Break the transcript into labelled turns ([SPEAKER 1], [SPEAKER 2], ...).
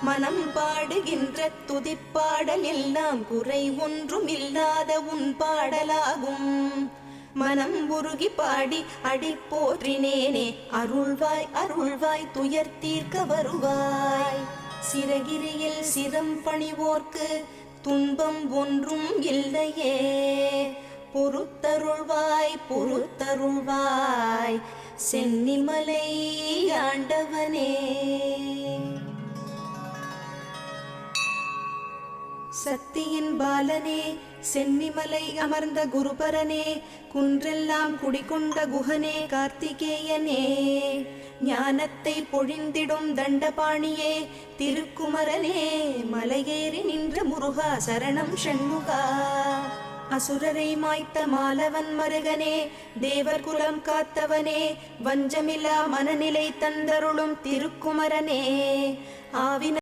[SPEAKER 1] மனம் பாடுகின்ற துதிப்பாடல் எல்லாம் குறை ஒன்றும் இல்லாத உன் பாடலாகும். மனம் உருகி பாடி அடி போற்றினேனே, அருள்வாய் அருள்வாய் துயர் தீர்க்க வருவாய். சிறகிரியில் சிரம் பணிவோர்க்கு துன்பம் ஒன்றும் இல்லையே, பொறுத்தருள்வாய் பொறுத்தருள்வாய் சென்னிமலை ஆண்டவனே. சக்தியின் பாலனே, சென்னிமலை அமர்ந்த குருபரனே, குன்றெல்லாம் குடிகொண்ட குஹனே, கார்த்திகேயனே, ஞானத்தை பொழிந்திடும் தண்டபாணியே, திருக்குமரனே, மலையேறி நின்ற முருகா சரணம் ஷண்முகா. அசுரரை மாய்த்த மாலவன் மருகனே, தேவர் குலம் காத்தவனே, வஞ்சமில்லா மனநிலை தந்தருளும் திருக்குமரனே, ஆவின